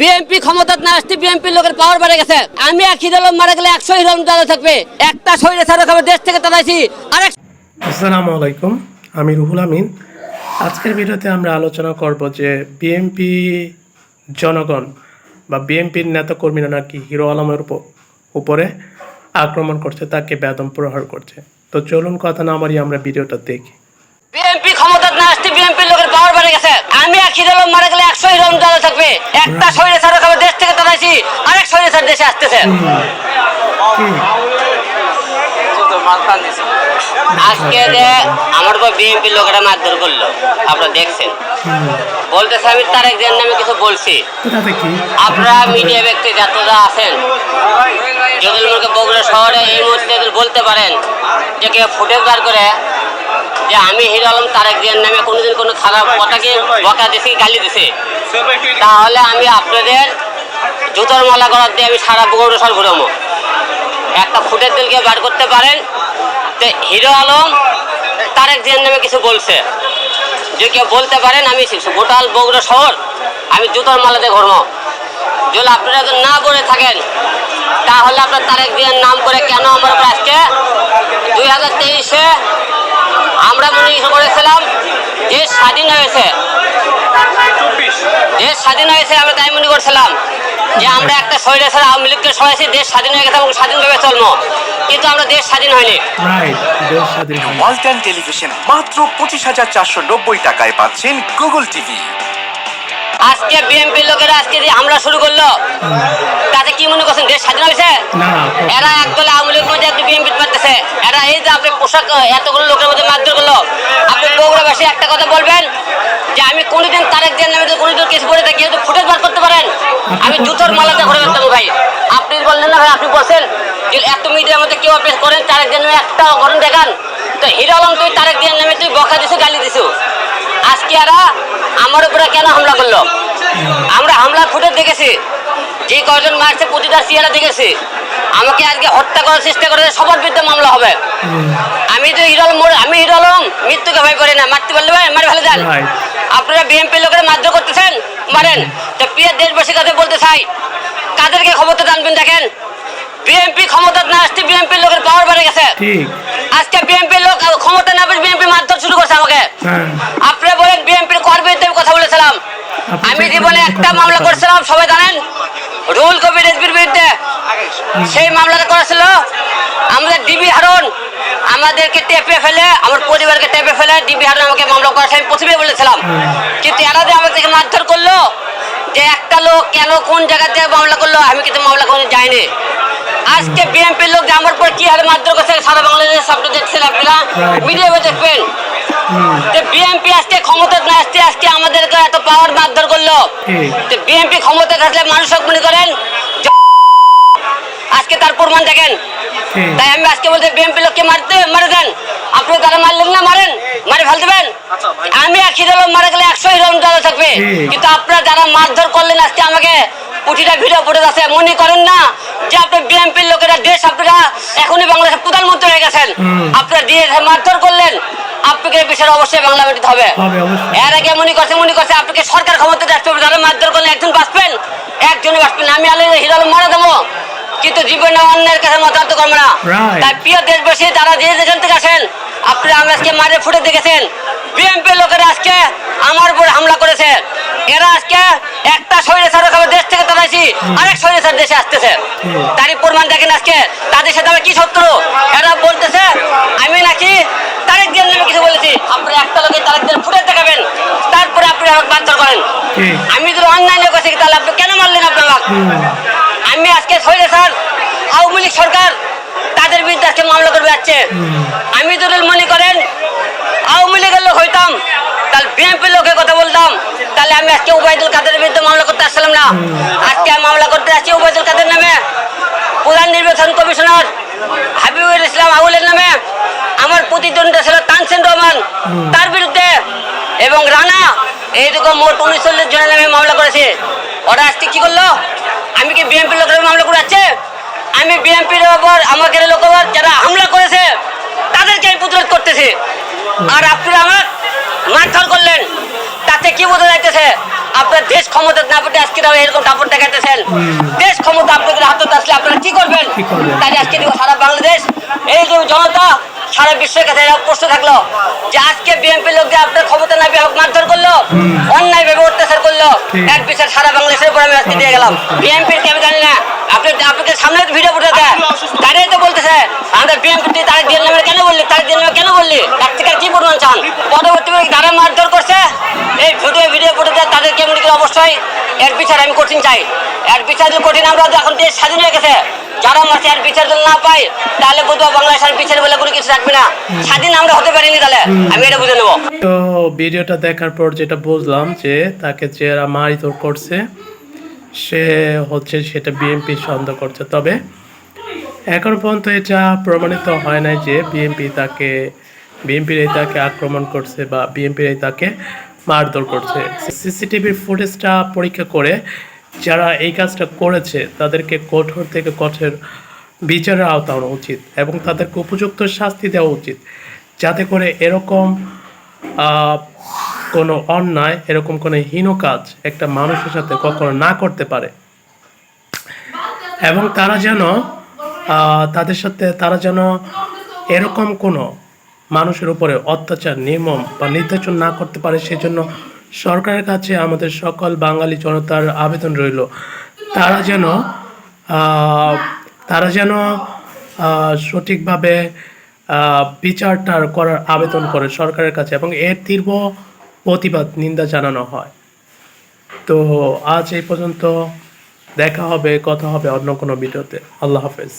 BNP ক্ষমতায় না আসতে বিএনপির লোকের পাওয়ার বেড়ে গেছে। আমি এক হিরোলম মারা গেলে 100 হিরোলম তারা থাকবে। একটা শরীরে ছাড়া খাবে দেশ থেকে তাড়াইছি। আরেক আসসালামু আলাইকুম, আমি রুহুল আমিন। আজকের ভিডিওতে আমরা আলোচনা করব যে বিএনপি জনগণ বা বিএনপির নেতাকর্মীরা নাকি হিরো আলমের উপরে আক্রমণ করছে, তাকে বেদম প্রহার করছে। তো চলুন কথা না মারিয়ে আমরা ভিডিওটা দেখি। বিএনপি ক্ষমতায় না আসতে বিএনপির লোকের পাওয়ার বেড়ে গেছে। আমি এক হিরোলম মারা গেলে 100 হিরোলম তারা থাকবে। একটা শরীরে ছাড়া খাবে দেশ থেকে তাড়াইছি। আরেক শরীরে ছাড়া দেশে আসতেছে। আজকে যে আমার উপর বিএনপির লোকেরা মারধর করলো, আপনারা দেখছেন। বলতেছে আমি তারেক জিয়ার নামে কিছু বলছি। আপনারা মিডিয়া ব্যক্তি যারা আছেন, যদি বগুড়া শহরে এই মুহূর্তে বলতে পারেন যে কেউ ফুটেজ বার করে যে আমি হিরো আলম তারেক জিয়ার নামে কোনোদিন কোনো খারাপ কথাকে বকা দিছি, গালি দিছে, তাহলে আমি আপনাদের জুতোর মালা করার দিয়ে আমি সারা বগুড়া শহর ঘুরাবো। একটা ফুটেজ দিলকে বার করতে পারেন যে হিরো আলম তারেক জিয়ার নামে কিছু বলছে, যে কেউ বলতে পারেন আমি গোটাল বগুড়া শহর আমি জুতোর মালাতে ঘুরবো। যদি আপনারা যদি না বলে থাকেন তাহলে আপনার তারেক জিয়ার নাম করে কেন আমার আজকে 2023-এ আমরা মনে করেছিলাম দেশ স্বাধীন হয়েছে, দেশ স্বাধীন হয়েছে, আমরা তাই মনে করছিলাম যে আমরা একটা শরীরে ছাড়া আওয়ামী লীগকে সরাইছি, দেশ স্বাধীন হয়ে গেছে এবং স্বাধীনভাবে চলবো, কিন্তু আমরা দেশ স্বাধীন হয়নি। ওয়ালটন টেলিভিশন মাত্র 25,490 টাকায় পাচ্ছেন গুগল টিভি। আজকে বিএনপির লোকেরা আজকে যে হামলা শুরু করলো, তাতে কি মনে করছেন দেশ স্বাধীন হয়েছে? এরা একদলে আওয়ামী লীগের মধ্যে একটু বিএনপি মারতেছে। এরা এই যে আপনি পোশাক এতগুলো লোকের মধ্যে মারধর করলো, আপনি বগুড়াবাসী একটা কথা বলবেন যে আমি কোনোদিন তারেক জিয়ার নামে কোনোদিন কিছু বলে থাকি, যেহেতু ফুটেজ বার করতে পারেন আমি জুতোর মালাতে ঘুরে বেড়াতাম। ভাই আপনি বললেন না, ভাই আপনি বলছেন যে এত মিডিয়ার মধ্যে কেউ আপনি করেন তারেক জিয়ার নামে একটা ঘটনা দেখান, তো হিরো আলম তুই তারেক জিয়ার নামে তুই বকা দিছো, গালি দিছো। আজকে এরা আমার উপরে কেন হামলা করলো? আমরা হামলার ফুটেজ দেখেছি, যে কয়জন মারছে প্রতিটা চেহারা দেখেছি। আমাকে আজকে হত্যা করার চেষ্টা করে সবার বিরুদ্ধে মামলা হবে। আমি তো হিরো আলম মৃত্যুকে ভয় করি না, মারতে পারলে ভাই মারে ফেলে দেন। আপনারা বিএনপির লোকেরা মারধর করতেছেন, মারেন। তো প্রিয় দেশবাসীর কাছে বলতে চাই, কাদেরকে ক্ষমতা টানবেন দেখেন। বিএনপি ক্ষমতা না আসতে বিএনপির লোকের পাওয়ার বেড়ে গেছে। আজকে বিএনপির লোক ক্ষমতা না পেয়ে বিএনপি মারধর শুরু করছে আমাকে। আপনারা বলেন বিএনপির কর বিরুদ্ধে কথা বলেছিলাম, আমি জীবনে একটা মামলা করেছিলাম, সবাই জানেন, রুহুল কবির রিজভীর বিরুদ্ধে। সেই মামলাটা করেছিল আমাদের ডিবি হারুন, আমাদেরকে টেপে ফেলে, আমার পরিবারকে টেপে ফেলে ডিবি হারুন আমাকে মামলা করেছে, আমি প্রথমে বলেছিলাম। কিন্তু এরা যে আমাকে মারধর করলো, যে একটা লোক কেন কোন জায়গাতে মামলা করলো, আমি কিন্তু মামলা করে যাইনি। আজকে বিএনপির লোক যে আমার উপর কি হারে মারধর করছে সারা বাংলাদেশ সবটা দেখছেন, আপনারা মিডিয়া দেখবেন। বিএনপি আজকে ক্ষমতা না আসতে আজকে আমাদেরকে এত পাওয়ার মারধর করলো। বিএনপি ক্ষমতা আসলে মানুষ মনে করেন আজকে তার প্রমাণ দেখেন। তাই আমি আজকে বলতে বিএনপি লোককে মারে দেন, আপনি তারা মারলেন না, মারেন, মারে ফেল দেবেন। আমি এক হিরোলম মারা গেলে 100 হিরোলম তারা থাকবে, কিন্তু আপনারা যারা মারধর করলেন আজকে আমাকে, প্রতিটা ভিডিও ফুটেজ আছে, মনে করেন না যে আপনি বিএনপির লোকেরা দেশ, আপনারা এখনই বাংলাদেশের প্রধানমন্ত্রী হয়ে গেছেন, আপনারা দিয়ে মারধর করলেন, আপনাকে বিষয়ে অবশ্যই বাংলা মেটিতে হবে। এর আগে মনে করছে আপনাকে সরকার ক্ষমতা আসতে হবে, যারা মারধর করলে একজন বাঁচবেন, একজনই বাঁচবেন। আমি হিরো আলম মারা দেবো, কিন্তু জীবনে অন্যের কাছে মতান্ত করবো না। তাই প্রিয় দেশবাসী, তারা যে যেখান থেকে আসেন, আপনারা আমি আজকে মারে ফুটে দেখেছেন, বিএনপি লোকেরা আজকে আমার উপর হামলা করেছে। এরা আজকে একটা শরীরে ছাড়া খাবে দেশ থেকে তাড়াইছি, আরেক শরীরে ছাড়া দেশে আসতেছে। তারই প্রমাণ দেখেন আজকে তাদের সাথে আমি কি শত্রু। এরা বলতেছে আমি নাকি তারেক জিয়ার নামে কিছু বলেছি। আপনারা একটা লোকে তারেক জিয়ার ফুটেজ দেখাবেন, তারপরে আপনি আমাকে মারধর করেন। আমি যদি অন্যায় করছি তাহলে আপনি কেন মারলেন আপনার? আমি আজকে শরীরে স্যার আওয়ামী লীগ সরকার তাদের বিরুদ্ধে আজকে মামলা করবে যাচ্ছে। আমি যদি মনে করেন আওয়ামী লীগের লোক হইতাম তাহলে বিএনপির লোকের কথা বলতাম, তাহলে আমি আজকে ওবায়দুল কাদেরের বিরুদ্ধে মামলা করতে আসছিলাম না। আজকে আমি মামলা করতে আসছি ওবায়দুল কাদের নামে, প্রধান নির্বাচন কমিশনার হাবিবুল ইসলাম আউলের নামে, আমার প্রতিদ্বন্দ্বী ছিল তানসেন রহমান তার বিরুদ্ধে, এবং রানা, এইরকম মোট 39 জনের নামে মামলা করেছে। ওরা আজকে কি করলো? আমি কি বিএনপির লোকের মামলা করে যাচ্ছে? আমি বিএনপির ওপর আমাকে লোক যারা হামলা করেছে তাদেরকে আমি প্রতিরোধ করতেছি, আর আপনারা আমার মারধর করলেন, তাতে কি বোঝা যাইতেছে আপনার দেশ ক্ষমতা না পেতে আজকে এরকম দাপট দেখাইতেছেন। দেশ ক্ষমতা আপনাদের হাতে আসলে আপনারা কি করবেন? তাই আজকে দেখো সারা বাংলাদেশ এই যে জনতা সারা বিশ্বের কাছে এরা প্রশ্ন থাকলো যে আজকে বিএনপি লোক যে আপনার ক্ষমতা না পেয়ে মারধর করলো, অন্যায় ভাবে অত্যাচার করলো, এক বিচার সারা বাংলাদেশের উপর আমি আজকে দিয়ে গেলাম। বিএনপির কে আমি জানি না, আপনাকে সামনে ভিডিও ফুটে দেয় দাঁড়িয়ে তো বলতেছে আমাদের বিএনপি তারিখ দিয়ে নামে কেন বললি, তারিখ দিয়ে নামে কেন বললি, তার থেকে কি প্রমাণ চান? পরবর্তী যারা মারধর করছে এই ভিডিও ফুটে দেয় তাদের কেমন কি অবশ্যই এর বিচার আমি কঠিন চাই। এর বিচার কঠিন, আমরা এখন দেশ স্বাধীন হয়ে গেছে, যারা মাসে আর বিচার যদি না পাই তাহলে বোধহয় বাংলাদেশ আর বিচার বলে কোনো কিছু থাকবে না, স্বাধীন আমরা হতে পারিনি। তাহলে আমি এটা বুঝে নেবো। তো ভিডিওটা দেখার পর যেটা বুঝলাম যে তাকে যারা মারধর করছে সে হচ্ছে সেটা বিএনপি সন্দেহ করছে, তবে এখন পর্যন্ত এটা প্রমাণিত হয় নাই যে বিএনপির তাকে আক্রমণ করছে বা বিএনপির তাকে মারধর করছে। সিসিটিভির ফুটেজটা পরীক্ষা করে যারা এই কাজটা করেছে তাদেরকে কঠোর থেকে কঠোর বিচারের আওতায় আনা উচিত এবং তাদেরকে উপযুক্ত শাস্তি দেওয়া উচিত, যাতে করে এরকম কোনো অন্যায়, এরকম কোনো হীন কাজ একটা মানুষের সাথে কখনো না করতে পারে এবং তারা যেন এরকম কোনো মানুষের উপরে অত্যাচার, নির্মম বা নির্যাতন না করতে পারে। সেজন্য সরকারের কাছে আমাদের সকল বাঙালি জনতার আবেদন রইল, তারা যেন সঠিকভাবে বিচারটা করার আবেদন করে সরকারের কাছে এবং এর তীব্র প্রতিবাদ, নিন্দা জানানো হয়। তো আজ এই পর্যন্ত, দেখা হবে, কথা হবে অন্য কোনো ভিডিওতে। আল্লাহ হাফেজ।